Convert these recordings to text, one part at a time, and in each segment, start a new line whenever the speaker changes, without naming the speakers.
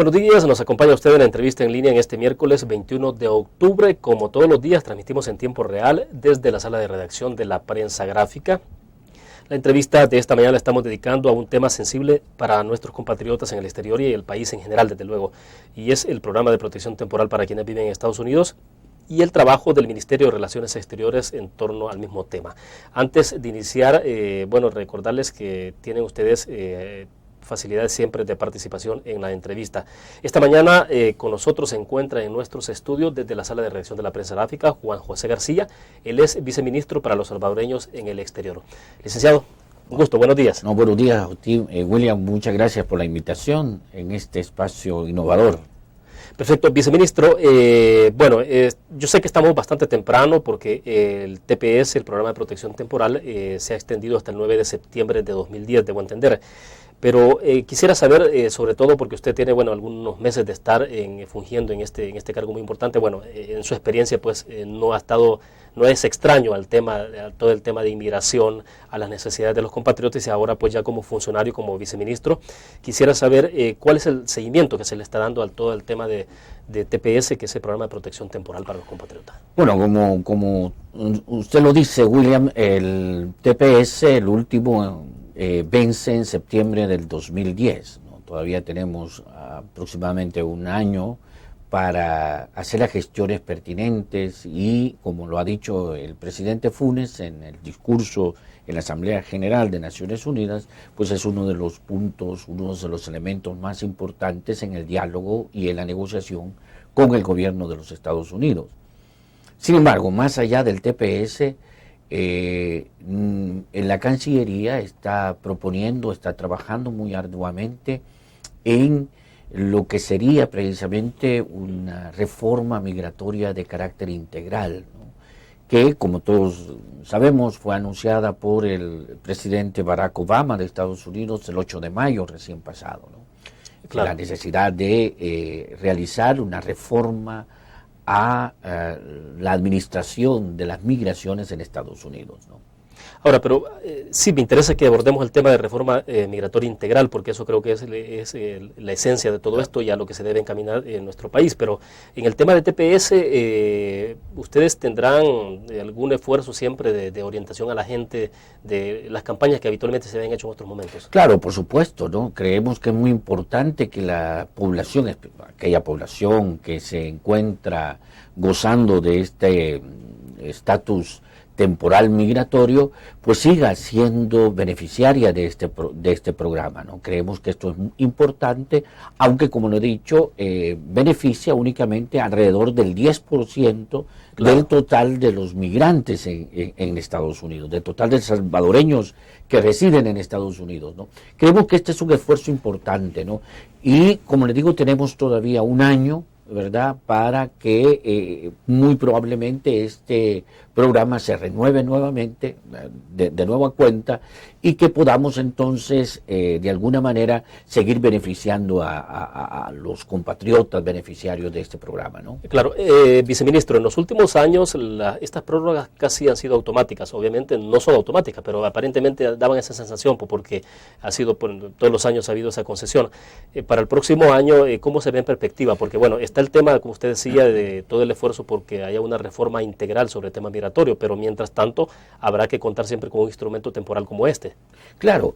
Buenos días, nos acompaña usted en la entrevista en línea en este miércoles 21 de octubre. Como todos los días, transmitimos en tiempo real desde la sala de redacción de la Prensa Gráfica. La entrevista de esta mañana la estamos dedicando a un tema sensible para nuestros compatriotas en el exterior y el país en general, desde luego, y es el programa de protección temporal para quienes viven en Estados Unidos y el trabajo del Ministerio de Relaciones Exteriores en torno al mismo tema. Antes de iniciar, recordarles que tienen ustedes facilidades siempre de participación en la entrevista. Esta mañana con nosotros se encuentra en nuestros estudios desde la sala de redacción de la Prensa Gráfica Juan José García. Él es viceministro para los salvadoreños en el exterior. Licenciado, un gusto, buenos días.
Buenos días, William, muchas gracias por la invitación en este espacio innovador.
Perfecto, viceministro. Yo sé que estamos bastante temprano porque el TPS, el Programa de Protección Temporal, se ha extendido hasta el 9 de septiembre de 2010, debo entender. Pero quisiera saber, sobre todo porque usted tiene algunos meses de estar fungiendo en este cargo muy importante, en su experiencia pues no es extraño a todo el tema de inmigración, a las necesidades de los compatriotas y ahora pues ya como funcionario, como viceministro, quisiera saber cuál es el seguimiento que se le está dando a todo el tema de TPS, que es el Programa de Protección Temporal para los compatriotas.
Bueno, como usted lo dice, William, el TPS, el último, vence en septiembre del 2010, ¿no? Todavía tenemos aproximadamente un año para hacer las gestiones pertinentes y, como lo ha dicho el presidente Funes en el discurso en la Asamblea General de Naciones Unidas, pues es uno de los puntos, uno de los elementos más importantes en el diálogo y en la negociación con el gobierno de los Estados Unidos. Sin embargo, más allá del TPS, en la Cancillería está trabajando muy arduamente en lo que sería precisamente una reforma migratoria de carácter integral, ¿no? Que, como todos sabemos, fue anunciada por el presidente Barack Obama de Estados Unidos el 8 de mayo recién pasado, ¿no? Claro. La necesidad de realizar una reforma a la administración de las migraciones en Estados Unidos, ¿no?
Ahora, pero sí me interesa que abordemos el tema de reforma migratoria integral, porque eso creo que es la esencia de todo esto y a lo que se debe encaminar en nuestro país. Pero en el tema de TPS, ¿ustedes tendrán algún esfuerzo siempre de orientación a la gente de las campañas que habitualmente se habían hecho en otros momentos?
Claro, por supuesto, ¿no? Creemos que es muy importante que la población, aquella población que se encuentra gozando de este estatus temporal migratorio, pues siga siendo beneficiaria de este programa, ¿no? Creemos que esto es muy importante, aunque, como lo he dicho, beneficia únicamente alrededor del 10% claro, del total de los migrantes en Estados Unidos, del total de salvadoreños que residen en Estados Unidos, ¿no? Creemos que este es un esfuerzo importante, ¿no? Y, como le digo, tenemos todavía un año, ¿verdad?, para que muy probablemente este programa se renueve nuevamente, de nueva cuenta, y que podamos entonces, de alguna manera, seguir beneficiando a los compatriotas beneficiarios de este programa, ¿no?
Claro, viceministro, en los últimos años estas prórrogas casi han sido automáticas. Obviamente no son automáticas, pero aparentemente daban esa sensación porque todos los años ha habido esa concesión. Para el próximo año, ¿cómo se ve en perspectiva? Porque está el tema, como usted decía, de todo el esfuerzo porque haya una reforma integral sobre el tema migratorio, pero mientras tanto habrá que contar siempre con un instrumento temporal como este.
Claro,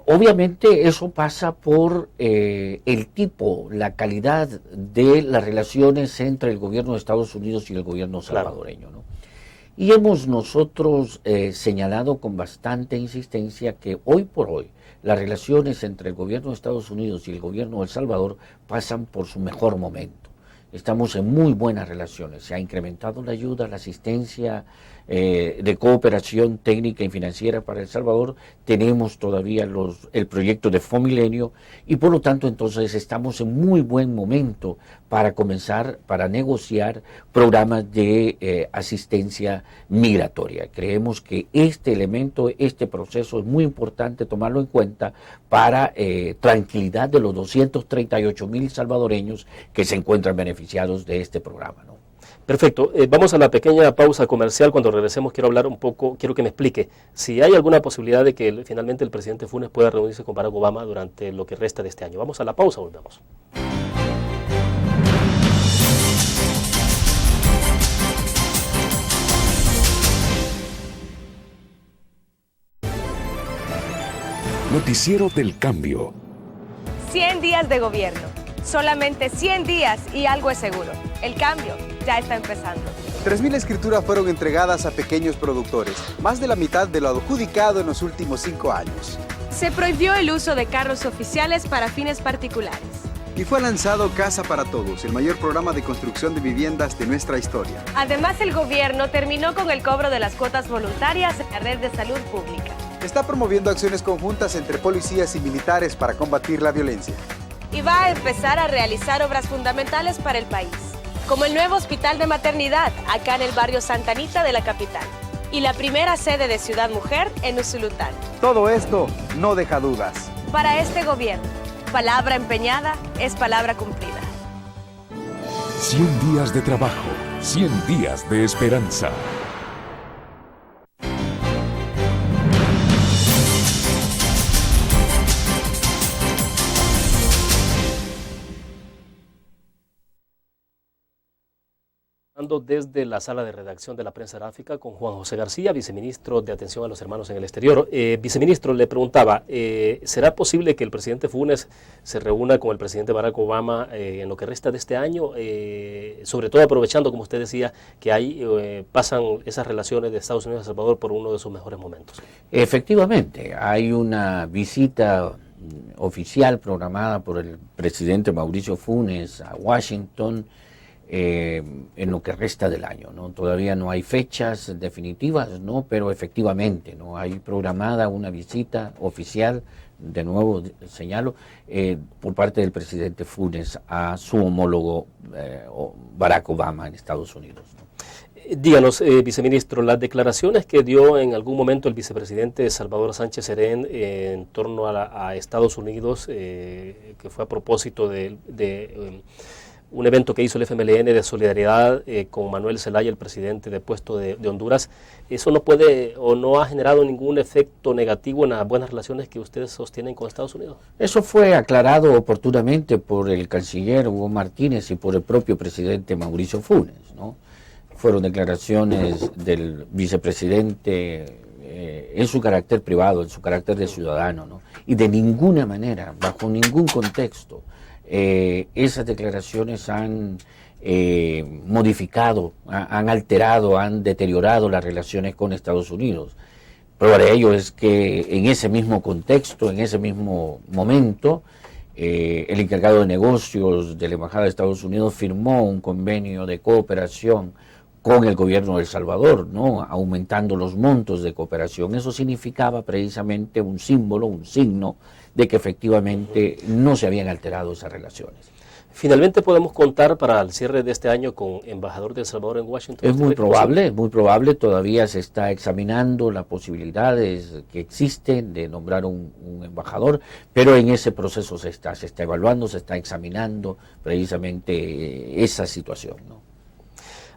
obviamente eso pasa por el tipo, la calidad de las relaciones entre el gobierno de Estados Unidos y el gobierno salvadoreño, ¿no? Y hemos nosotros señalado con bastante insistencia que hoy por hoy las relaciones entre el gobierno de Estados Unidos y el gobierno de El Salvador pasan por su mejor momento. Estamos en muy buenas relaciones, se ha incrementado la ayuda, la asistencia de cooperación técnica y financiera para El Salvador, tenemos todavía el proyecto de Fomilenio y por lo tanto entonces estamos en muy buen momento para comenzar, para negociar programas de asistencia migratoria. Creemos que este elemento, este proceso es muy importante tomarlo en cuenta para tranquilidad de los 238,000 salvadoreños que se encuentran beneficiados de este programa, ¿no?
Perfecto. Vamos a la pequeña pausa comercial. Cuando regresemos quiero hablar un poco, quiero que me explique si hay alguna posibilidad de que finalmente el presidente Funes pueda reunirse con Barack Obama durante lo que resta de este año. Vamos a la pausa, volvemos.
Noticiero del Cambio.
100 días de gobierno. Solamente 100 días y algo es seguro. El cambio ya está empezando.
3.000 escrituras fueron entregadas a pequeños productores, más de la mitad de lo adjudicado en los últimos 5 años.
Se prohibió el uso de carros oficiales para fines particulares.
Y fue lanzado Casa para Todos, el mayor programa de construcción de viviendas de nuestra historia.
Además, el gobierno terminó con el cobro de las cuotas voluntarias en la red de salud pública.
Está promoviendo acciones conjuntas entre policías y militares para combatir la violencia.
Y va a empezar a realizar obras fundamentales para el país, como el nuevo hospital de maternidad acá en el barrio Santa Anita de la capital y la primera sede de Ciudad Mujer en Usulután.
Todo esto no deja dudas.
Para este gobierno, palabra empeñada es palabra cumplida.
100 días de trabajo, 100 días de esperanza.
Desde la sala de redacción de la prensa gráfica con Juan José García, viceministro de Atención a los Hermanos en el Exterior. Viceministro, le preguntaba, ¿será posible que el presidente Funes se reúna con el presidente Barack Obama en lo que resta de este año? Sobre todo aprovechando, como usted decía, que pasan esas relaciones de Estados Unidos y El Salvador por uno de sus mejores momentos.
Efectivamente, hay una visita oficial programada por el presidente Mauricio Funes a Washington en lo que resta del año, ¿no? Todavía no hay fechas definitivas, ¿no? Pero efectivamente, ¿no? Hay programada una visita oficial, de nuevo señalo, por parte del presidente Funes a su homólogo Barack Obama en Estados Unidos, ¿no?
Díganos, viceministro, las declaraciones que dio en algún momento el vicepresidente Salvador Sánchez Serén en torno a Estados Unidos, que fue a propósito de un evento que hizo el FMLN de solidaridad con Manuel Zelaya, el presidente depuesto de Honduras, ¿eso no puede o no ha generado ningún efecto negativo en las buenas relaciones que ustedes sostienen con Estados Unidos?
Eso fue aclarado oportunamente por el canciller Hugo Martínez y por el propio presidente Mauricio Funes, ¿no? Fueron declaraciones del vicepresidente en su carácter privado, en su carácter de ciudadano, ¿no? Y de ninguna manera, bajo ningún contexto, esas declaraciones han modificado, han alterado, han deteriorado las relaciones con Estados Unidos. Prueba de ello es que en ese mismo contexto, en ese mismo momento, el encargado de negocios de la Embajada de Estados Unidos firmó un convenio de cooperación con el gobierno de El Salvador, ¿no? Aumentando los montos de cooperación. Eso significaba precisamente un símbolo, un signo de que efectivamente no se habían alterado esas relaciones.
Finalmente podemos contar para el cierre de este año con embajador de El Salvador en Washington.
Es muy probable, todavía se está examinando las posibilidades que existen de nombrar un embajador, pero en ese proceso se está evaluando, se está examinando precisamente esa situación, ¿no?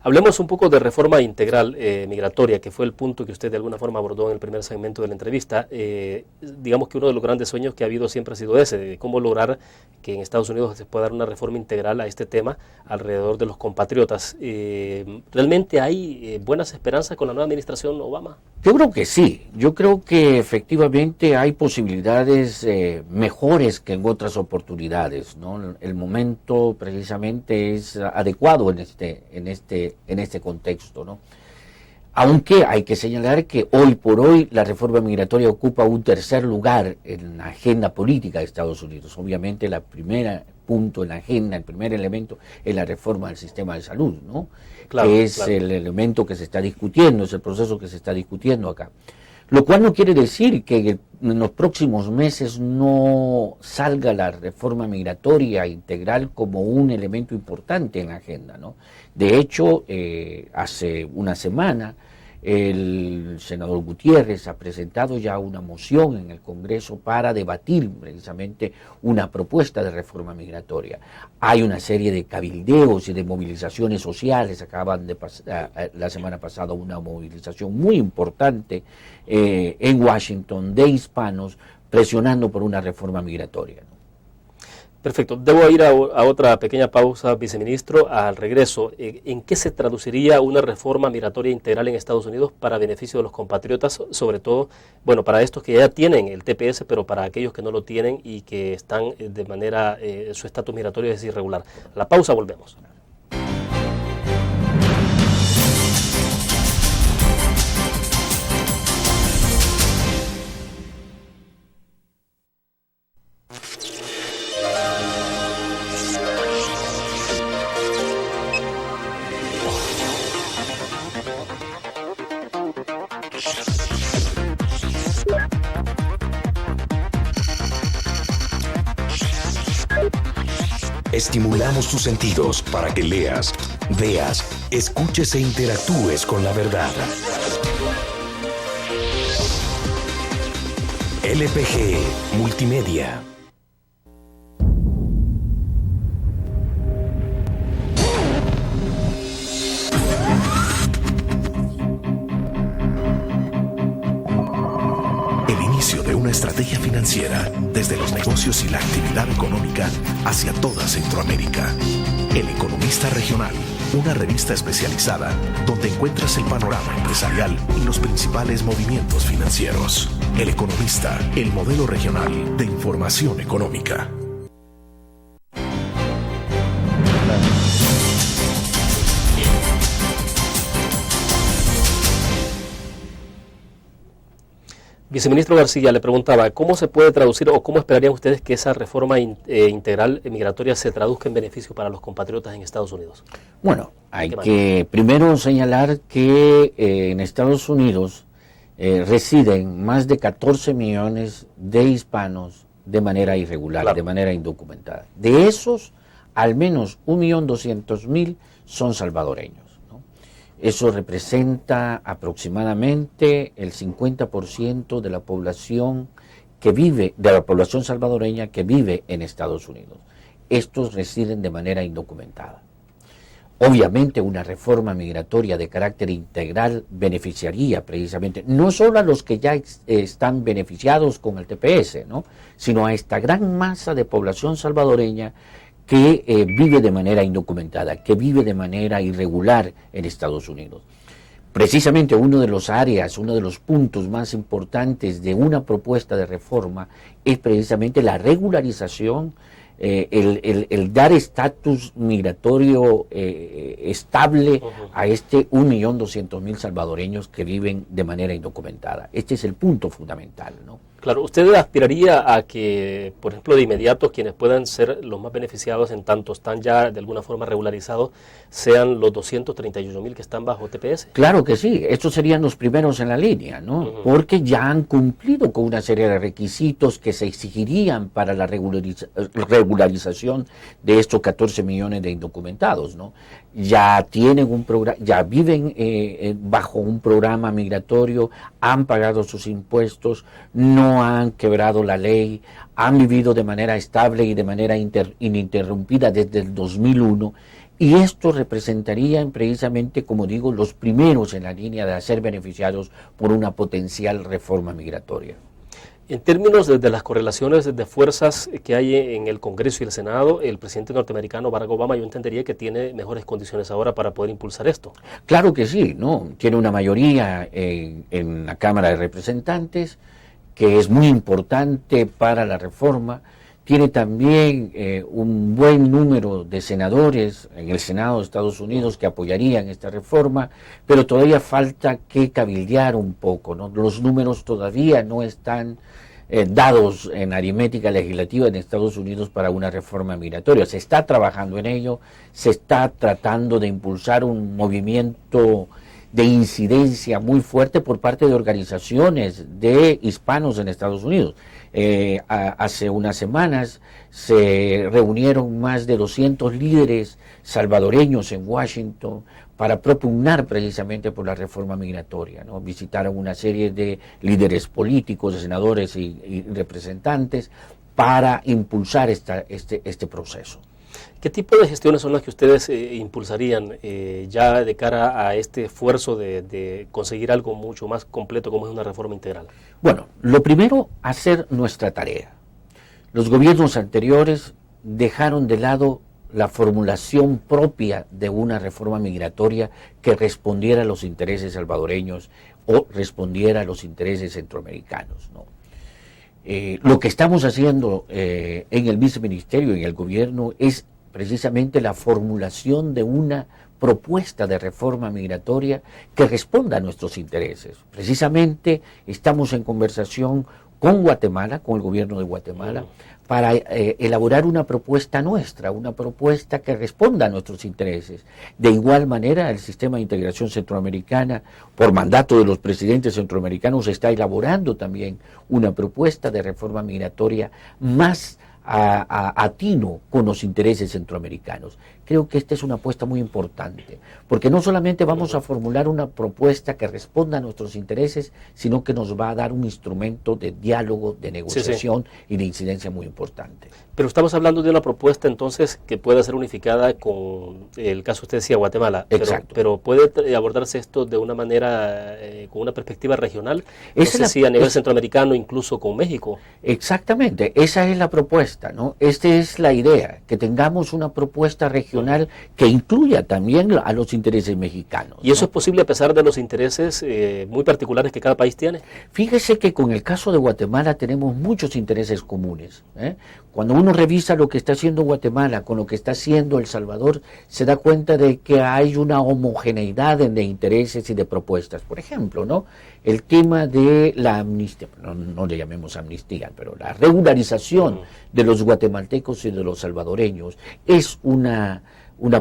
Hablemos un poco de reforma integral migratoria, que fue el punto que usted de alguna forma abordó en el primer segmento de la entrevista. Digamos que uno de los grandes sueños que ha habido siempre ha sido ese, de cómo lograr que en Estados Unidos se pueda dar una reforma integral a este tema alrededor de los compatriotas. ¿Realmente hay buenas esperanzas con la nueva administración Obama?
Yo creo que sí, yo creo que efectivamente hay posibilidades mejores que en otras oportunidades, ¿no? El momento precisamente es adecuado en este contexto, ¿no? Aunque hay que señalar que hoy por hoy la reforma migratoria ocupa un tercer lugar en la agenda política de Estados Unidos. Obviamente el primer punto en la agenda, el primer elemento es la reforma del sistema de salud, ¿no? Claro, que es claro. El elemento que se está discutiendo, es el proceso que se está discutiendo acá. Lo cual no quiere decir que en los próximos meses no salga la reforma migratoria integral como un elemento importante en la agenda, ¿no? De hecho, hace una semana El senador Gutiérrez ha presentado ya una moción en el Congreso para debatir precisamente una propuesta de reforma migratoria. Hay una serie de cabildeos y de movilizaciones sociales. Acaban de pasar la semana pasada una movilización muy importante en Washington de hispanos presionando por una reforma migratoria.
Perfecto. Debo ir a otra pequeña pausa, viceministro. Al regreso, ¿en qué se traduciría una reforma migratoria integral en Estados Unidos para beneficio de los compatriotas, sobre todo, bueno, para estos que ya tienen el TPS, pero para aquellos que no lo tienen y que están de manera, su estatus migratorio es irregular? A la pausa, volvemos.
Estimulamos tus sentidos para que leas, veas, escuches e interactúes con la verdad. LPG Multimedia. El inicio de una estrategia financiera desde los negocios y la actividad económica hacia toda Centroamérica. El Economista Regional, una revista especializada donde encuentras el panorama empresarial y los principales movimientos financieros. El Economista, el modelo regional de información económica.
Viceministro García, le preguntaba, ¿cómo se puede traducir o cómo esperarían ustedes que esa reforma integral migratoria se traduzca en beneficio para los compatriotas en Estados Unidos?
Bueno, hay que primero señalar que en Estados Unidos residen más de 14 millones de hispanos de manera irregular, claro, de manera indocumentada. De esos, al menos 1.200.000 son salvadoreños. Eso representa aproximadamente el 50% de la población que vive, de la población salvadoreña que vive en Estados Unidos. Estos residen de manera indocumentada. Obviamente una reforma migratoria de carácter integral beneficiaría precisamente no solo a los que ya están beneficiados con el TPS, ¿no?, sino a esta gran masa de población salvadoreña que vive de manera indocumentada, que vive de manera irregular en Estados Unidos. Precisamente uno de los puntos más importantes de una propuesta de reforma es precisamente la regularización, el dar estatus migratorio estable a este 1.200.000 salvadoreños que viven de manera indocumentada. Este es el punto fundamental, ¿no?
Claro, ¿usted aspiraría a que, por ejemplo, de inmediato quienes puedan ser los más beneficiados en tanto están ya de alguna forma regularizados sean los 231.000 que están bajo TPS?
Claro que sí, estos serían los primeros en la línea, ¿no? Porque ya han cumplido con una serie de requisitos que se exigirían para la regularización de estos 14 millones de indocumentados, ¿no? Ya tienen un programa, ya viven bajo un programa migratorio, han pagado sus impuestos, no han quebrado la ley, han vivido de manera estable y de manera ininterrumpida desde el 2001, y esto representarían precisamente, como digo, los primeros en la línea de ser beneficiados por una potencial reforma migratoria.
En términos de las correlaciones de fuerzas que hay en el Congreso y el Senado, el presidente norteamericano Barack Obama, yo entendería que tiene mejores condiciones ahora para poder impulsar esto.
Claro que sí, ¿no? Tiene una mayoría en la Cámara de Representantes, que es muy importante para la reforma. Tiene también un buen número de senadores en el Senado de Estados Unidos que apoyarían esta reforma, pero todavía falta que cabildear un poco, ¿no? Los números todavía no están dados en aritmética legislativa en Estados Unidos para una reforma migratoria. Se está trabajando en ello, se está tratando de impulsar un movimiento de incidencia muy fuerte por parte de organizaciones de hispanos en Estados Unidos. Hace unas semanas se reunieron más de 200 líderes salvadoreños en Washington para propugnar precisamente por la reforma migratoria, ¿no? Visitaron una serie de líderes políticos, de senadores y representantes para impulsar este proceso.
¿Qué tipo de gestiones son las que ustedes impulsarían ya de cara a este esfuerzo de conseguir algo mucho más completo como es una reforma integral?
Bueno, lo primero, hacer nuestra tarea. Los gobiernos anteriores dejaron de lado la formulación propia de una reforma migratoria que respondiera a los intereses salvadoreños o respondiera a los intereses centroamericanos, ¿no? Lo que estamos haciendo en el viceministerio, en el gobierno, es precisamente la formulación de una propuesta de reforma migratoria que responda a nuestros intereses. Precisamente estamos en conversación con Guatemala, con el gobierno de Guatemala, para elaborar una propuesta nuestra, una propuesta que responda a nuestros intereses. De igual manera, el sistema de integración centroamericana, por mandato de los presidentes centroamericanos, está elaborando también una propuesta de reforma migratoria más atino con los intereses centroamericanos. Creo que esta es una apuesta muy importante, porque no solamente vamos a formular una propuesta que responda a nuestros intereses, sino que nos va a dar un instrumento de diálogo, de negociación y de incidencia muy importante.
Pero estamos hablando de una propuesta entonces que pueda ser unificada con el caso usted decía Guatemala.
Exacto.
Pero puede abordarse esto de una manera, con una perspectiva regional, no sé si a nivel centroamericano, incluso con México.
Exactamente, esa es la propuesta, ¿no? Esta es la idea, que tengamos una propuesta regional que incluya también a los intereses mexicanos.
¿Y eso es posible a pesar de los intereses muy particulares que cada país tiene?
Fíjese que con el caso de Guatemala tenemos muchos intereses comunes, ¿eh? Cuando uno revisa lo que está haciendo Guatemala con lo que está haciendo El Salvador, se da cuenta de que hay una homogeneidad de intereses y de propuestas. Por ejemplo, ¿no? El tema de la amnistía, no le llamemos amnistía, pero la regularización de los guatemaltecos y de los salvadoreños es una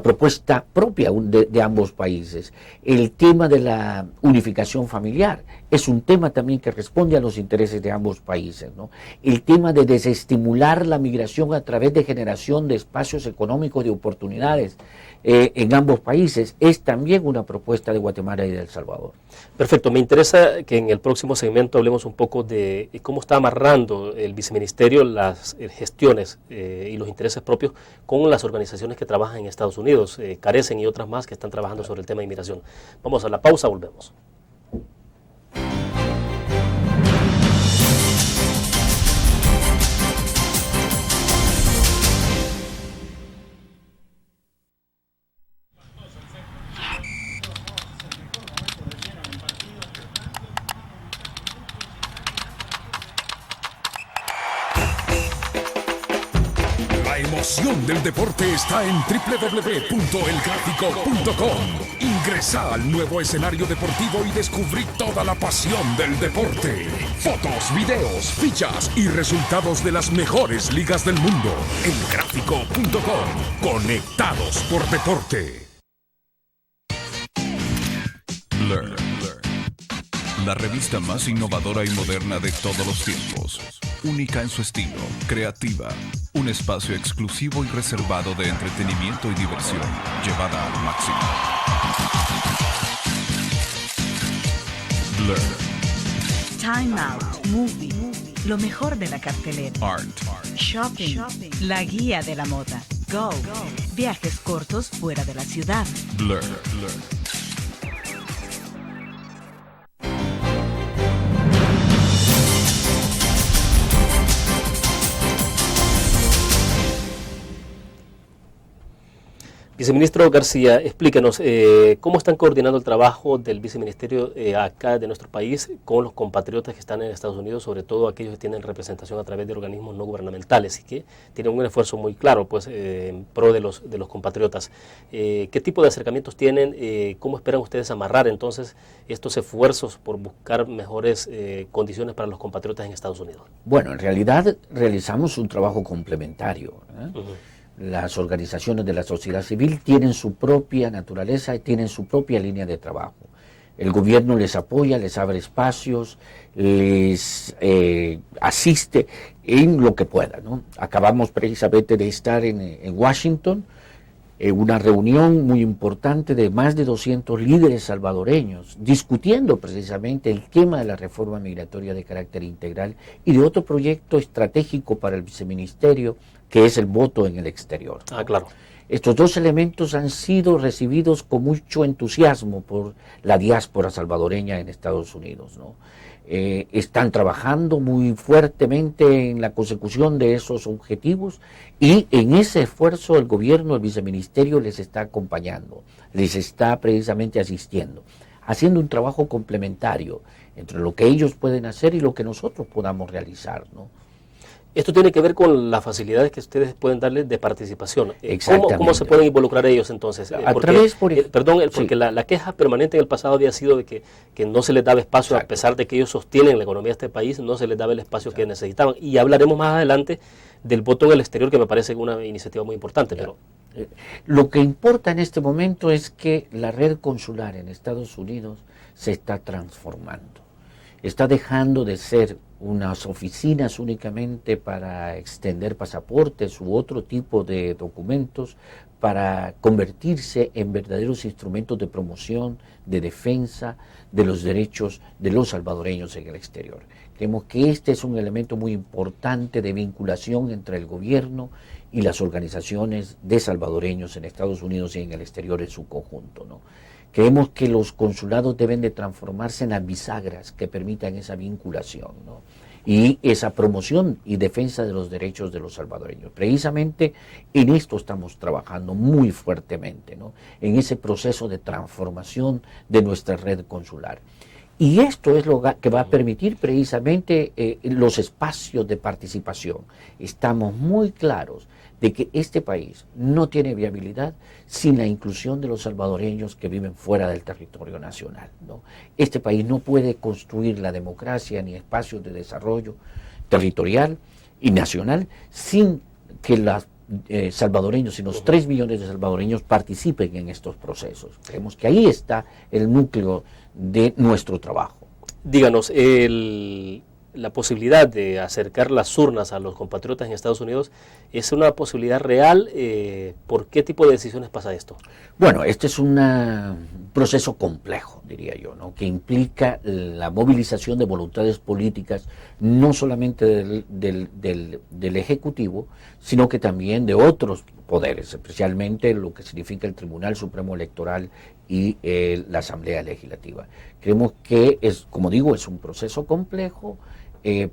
propuesta propia de ambos países. El tema de la unificación familiar es un tema también que responde a los intereses de ambos países, ¿no? El tema de desestimular la migración a través de generación de espacios económicos de oportunidades en ambos países es también una propuesta de Guatemala y de El Salvador.
Perfecto, me interesa que en el próximo segmento hablemos un poco de cómo está amarrando el viceministerio las gestiones y los intereses propios con las organizaciones que trabajan en Estados Unidos, Carecen y otras más que están trabajando sobre el tema de inmigración. Vamos a la pausa, volvemos.
La emoción del deporte está en www.elgráfico.com. Ingresa al nuevo escenario deportivo y descubrí toda la pasión del deporte. Fotos, videos, fichas y resultados de las mejores ligas del mundo. Elgráfico.com. Conectados por deporte.
Learn. La revista más innovadora y moderna de todos los tiempos. Única en su estilo, creativa. Un espacio exclusivo y reservado de entretenimiento y diversión, llevada al máximo. Blur.
Time Out, Movie, lo mejor de la cartelera.
Art.
Shopping, la guía de la moda. Go, viajes cortos fuera de la ciudad.
Blur.
Viceministro García, explíquenos cómo están coordinando el trabajo del viceministerio acá de nuestro país con los compatriotas que están en Estados Unidos, sobre todo aquellos que tienen representación a través de organismos no gubernamentales y que tienen un esfuerzo muy claro pues, en pro de los compatriotas. ¿Qué tipo de acercamientos tienen? ¿Cómo esperan ustedes amarrar entonces estos esfuerzos por buscar mejores condiciones para los compatriotas en Estados Unidos?
Bueno, en realidad realizamos un trabajo complementario, ¿eh? Las organizaciones de la sociedad civil tienen su propia naturaleza y tienen su propia línea de trabajo. El gobierno les apoya, les abre espacios, les asiste en lo que pueda, ¿no? Acabamos precisamente de estar en Washington una reunión muy importante de más de 200 líderes salvadoreños, discutiendo precisamente el tema de la reforma migratoria de carácter integral y de otro proyecto estratégico para el viceministerio, que es el voto en el exterior.
Ah, claro.
Estos dos elementos han sido recibidos con mucho entusiasmo por la diáspora salvadoreña en Estados Unidos, ¿no? Están trabajando muy fuertemente en la consecución de esos objetivos y en ese esfuerzo el gobierno, el viceministerio les está acompañando, les está precisamente asistiendo, haciendo un trabajo complementario entre lo que ellos pueden hacer y lo que nosotros podamos realizar, ¿no?
Esto tiene que ver con las facilidades que ustedes pueden darles de participación.
Exactamente.
¿Cómo se pueden involucrar ellos entonces? Porque la queja permanente en el pasado había sido de que no se les daba espacio, a pesar de que ellos sostienen la economía de este país, no se les daba el espacio que necesitaban. Y hablaremos más adelante del voto en el exterior, que me parece una iniciativa muy importante. Pero
lo que importa en este momento es que la red consular en Estados Unidos se está transformando. Está dejando de ser unas oficinas únicamente para extender pasaportes u otro tipo de documentos, para convertirse en verdaderos instrumentos de promoción, de defensa de los derechos de los salvadoreños en el exterior. Creemos que este es un elemento muy importante de vinculación entre el gobierno y las organizaciones de salvadoreños en Estados Unidos y en el exterior en su conjunto, ¿no? Creemos que los consulados deben de transformarse en las bisagras que permitan esa vinculación, ¿no? Y esa promoción y defensa de los derechos de los salvadoreños. Precisamente en esto estamos trabajando muy fuertemente, ¿no? En ese proceso de transformación de nuestra red consular. Y esto es lo que va a permitir precisamente los espacios de participación. Estamos muy claros de que este país no tiene viabilidad sin la inclusión de los salvadoreños que viven fuera del territorio nacional, ¿no? Este país no puede construir la democracia ni espacios de desarrollo territorial y nacional sin que los salvadoreños y los 3 millones de salvadoreños participen en estos procesos. Creemos que ahí está el núcleo de nuestro trabajo.
Díganos, la posibilidad de acercar las urnas a los compatriotas en Estados Unidos, ¿es una posibilidad real? ¿Por qué tipo de decisiones pasa esto?
Bueno, este es un proceso complejo, diría yo, ¿no? Que implica la movilización de voluntades políticas, no solamente del Ejecutivo, sino que también de otros poderes, especialmente lo que significa el Tribunal Supremo Electoral y la Asamblea Legislativa. Creemos que como digo, es un proceso complejo,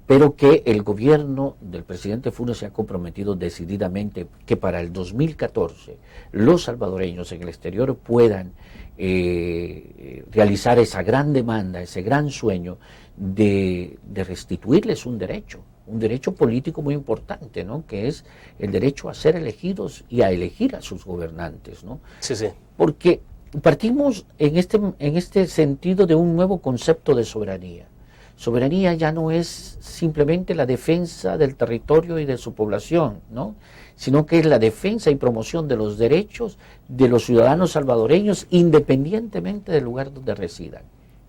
pero que el gobierno del presidente Funes se ha comprometido decididamente que para el 2014 los salvadoreños en el exterior puedan realizar esa gran demanda, ese gran sueño de restituirles un derecho político muy importante, ¿no? Que es el derecho a ser elegidos y a elegir a sus gobernantes, ¿no?
Sí, sí.
Porque partimos en este sentido de un nuevo concepto de soberanía. Soberanía ya no es simplemente la defensa del territorio y de su población, ¿no? Sino que es la defensa y promoción de los derechos de los ciudadanos salvadoreños independientemente del lugar donde residan.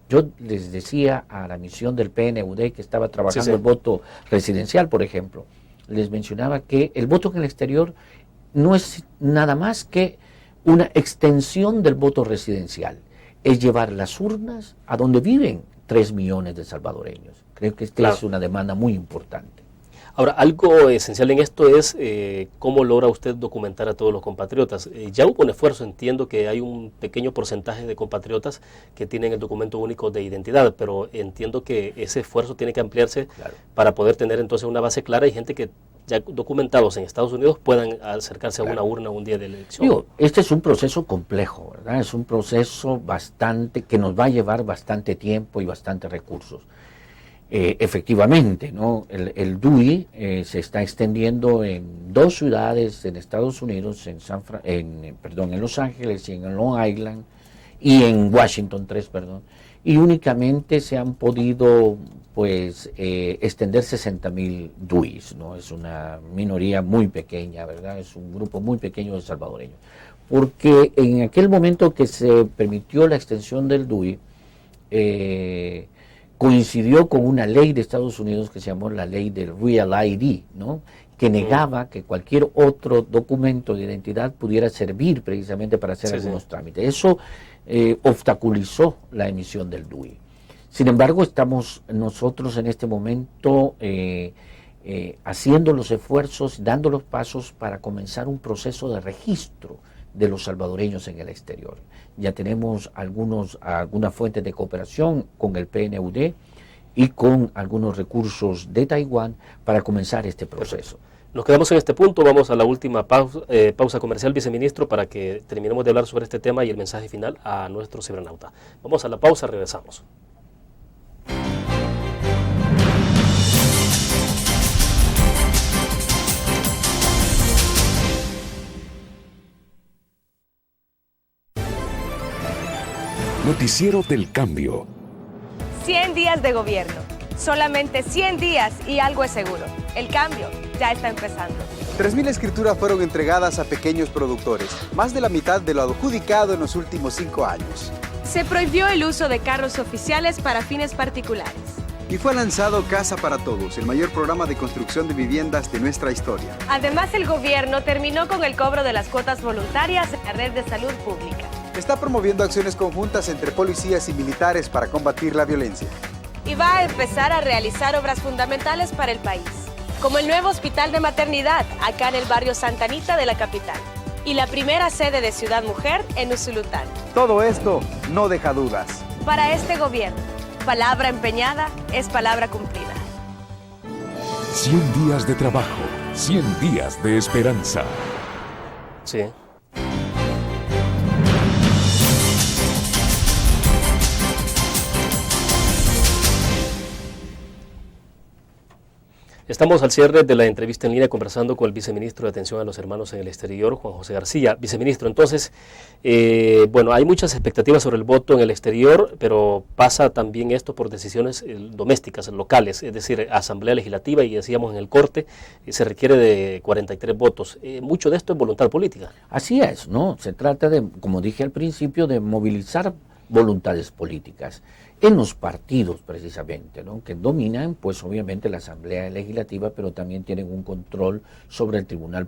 Yo les decía a la misión del PNUD que estaba trabajando el voto residencial, por ejemplo, les mencionaba que el voto en el exterior no es nada más que una extensión del voto residencial, es llevar las urnas a donde viven 3 millones de salvadoreños. Creo que esta es una demanda muy importante.
Ahora, algo esencial en esto es cómo logra usted documentar a todos los compatriotas. Ya hubo un esfuerzo, entiendo que hay un pequeño porcentaje de compatriotas que tienen el documento único de identidad, pero entiendo que ese esfuerzo tiene que ampliarse para poder tener entonces una base clara y gente que ya documentados en Estados Unidos puedan acercarse a una urna un día de la elección.
Digo, este es un proceso complejo, ¿verdad? Es un proceso que nos va a llevar bastante tiempo y bastante recursos. Efectivamente, ¿no? El DUI se está extendiendo en 2 ciudades en Estados Unidos, en Los Ángeles y en Long Island, y en Washington 3, y únicamente se han podido extender 60,000 DUIs, ¿no? Es una minoría muy pequeña, ¿verdad? Es un grupo muy pequeño de salvadoreños. Porque en aquel momento que se permitió la extensión del DUI, coincidió con una ley de Estados Unidos que se llamó la ley del Real ID, ¿no? Que negaba que cualquier otro documento de identidad pudiera servir precisamente para hacer algunos trámites. Eso obstaculizó la emisión del DUI. Sin embargo, estamos nosotros en este momento haciendo los esfuerzos, dando los pasos para comenzar un proceso de registro de los salvadoreños en el exterior. Ya tenemos algunas fuentes de cooperación con el PNUD y con algunos recursos de Taiwán para comenzar este proceso.
Nos quedamos en este punto, vamos a la última pausa comercial, viceministro, para que terminemos de hablar sobre este tema y el mensaje final a nuestro cibernauta. Vamos a la pausa, regresamos.
Noticiero del Cambio.
100 días de gobierno, solamente 100 días y algo es seguro, el cambio ya está empezando.
3.000 escrituras fueron entregadas a pequeños productores, más de la mitad de lo adjudicado en los últimos 5 años.
Se prohibió el uso de carros oficiales para fines particulares.
Y fue lanzado Casa para Todos, el mayor programa de construcción de viviendas de nuestra historia.
Además, el gobierno terminó con el cobro de las cuotas voluntarias en la red de salud pública.
Está promoviendo acciones conjuntas entre policías y militares para combatir la violencia.
Y va a empezar a realizar obras fundamentales para el país, como el nuevo hospital de maternidad acá en el barrio Santa Anita de la capital y la primera sede de Ciudad Mujer en Usulután.
Todo esto no deja dudas.
Para este gobierno, palabra empeñada es palabra cumplida.
100 días de trabajo, 100 días de esperanza.
Sí. Estamos al cierre de la entrevista en línea conversando con el viceministro de Atención a los Hermanos en el Exterior, Juan José García. Viceministro, entonces, bueno, hay muchas expectativas sobre el voto en el exterior, pero pasa también esto por decisiones domésticas, locales, es decir, Asamblea Legislativa, y decíamos en el corte, se requiere de 43 votos. Mucho de esto es voluntad política.
Así es, ¿no? Se trata de, como dije al principio, de movilizar voluntades políticas en los partidos precisamente, ¿no? Que dominan pues obviamente la Asamblea Legislativa, pero también tienen un control sobre el Tribunal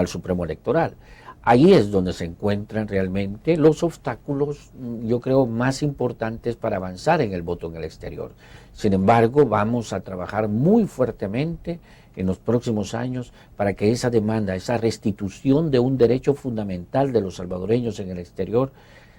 Supremo Electoral. Ahí es donde se encuentran realmente los obstáculos, yo creo, más importantes para avanzar en el voto en el exterior. Sin embargo, vamos a trabajar muy fuertemente en los próximos años para que esa demanda, esa restitución de un derecho fundamental de los salvadoreños en el exterior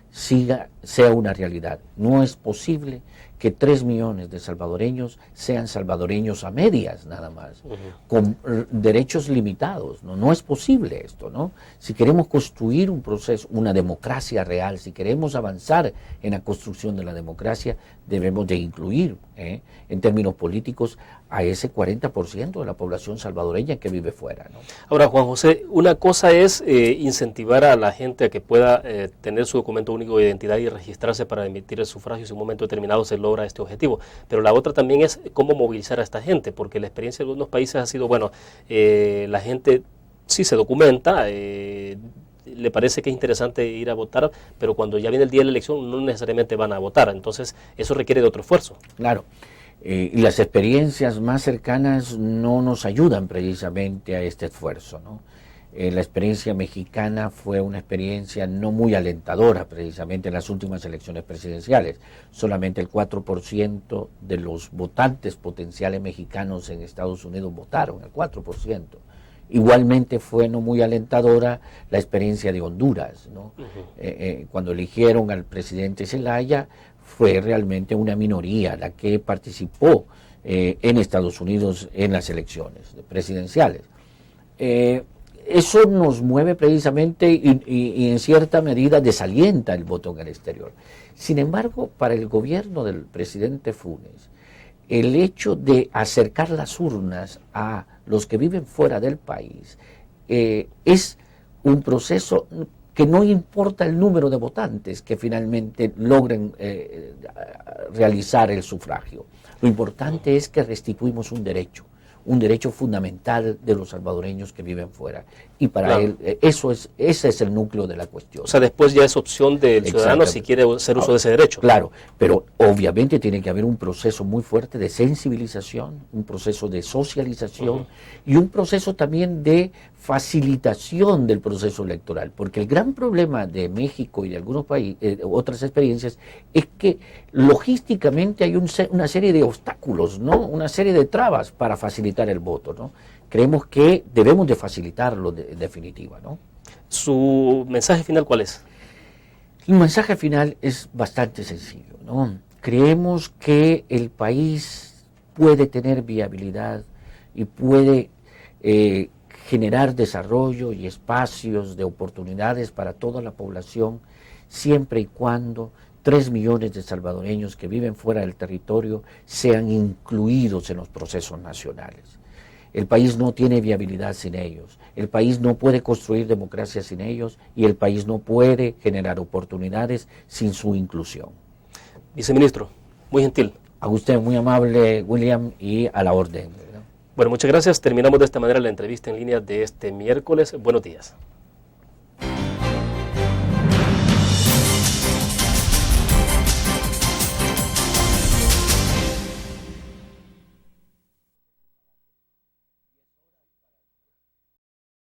sea una realidad. No es posible que 3 millones de salvadoreños sean salvadoreños a medias nada más, con derechos limitados. No es posible esto, ¿no? Si queremos construir un proceso, una democracia real, si queremos avanzar en la construcción de la democracia, debemos de incluir, en términos políticos, a ese 40% de la población salvadoreña que vive fuera, ¿no?
Ahora, Juan José, una cosa es incentivar a la gente a que pueda tener su documento único de identidad y registrarse para emitir el sufragio si en un momento determinado se logra este objetivo, pero la otra también es cómo movilizar a esta gente, porque la experiencia de algunos países ha sido, bueno, la gente sí se documenta, le parece que es interesante ir a votar, pero cuando ya viene el día de la elección no necesariamente van a votar, entonces eso requiere de otro esfuerzo.
Claro. Y las experiencias más cercanas no nos ayudan precisamente a este esfuerzo, ¿no? La experiencia mexicana fue una experiencia no muy alentadora precisamente en las últimas elecciones presidenciales. Solamente el 4% de los votantes potenciales mexicanos en Estados Unidos votaron, el 4%. Igualmente fue no muy alentadora la experiencia de Honduras, ¿no? Cuando eligieron al presidente Zelaya, fue realmente una minoría la que participó en Estados Unidos en las elecciones presidenciales. Eso nos mueve precisamente y en cierta medida desalienta el voto en el exterior. Sin embargo, para el gobierno del presidente Funes, el hecho de acercar las urnas a los que viven fuera del país es un proceso que no importa el número de votantes que finalmente logren realizar el sufragio. Lo importante es que restituimos un derecho un derecho fundamental de los salvadoreños que viven fuera. Y para
Claro.
él, ese es el núcleo de la cuestión.
O sea, después ya es opción del ciudadano si quiere hacer uso de ese derecho.
Claro, pero obviamente tiene que haber un proceso muy fuerte de sensibilización, un proceso de socialización y un proceso también de facilitación del proceso electoral, porque el gran problema de México y de algunos países, otras experiencias, es que logísticamente hay una serie de obstáculos, ¿no? Una serie de trabas para facilitar el voto, ¿no? Creemos que debemos de facilitarlo en definitiva, ¿no?
¿Su mensaje final cuál es?
El mensaje final es bastante sencillo, ¿no? Creemos que el país puede tener viabilidad y puede generar desarrollo y espacios de oportunidades para toda la población, siempre y cuando 3 millones de salvadoreños que viven fuera del territorio sean incluidos en los procesos nacionales. El país no tiene viabilidad sin ellos, el país no puede construir democracia sin ellos y el país no puede generar oportunidades sin su inclusión.
Viceministro, muy gentil.
A usted muy amable, William, y a la orden.
Bueno, muchas gracias. Terminamos de esta manera la entrevista en línea de este miércoles. Buenos días.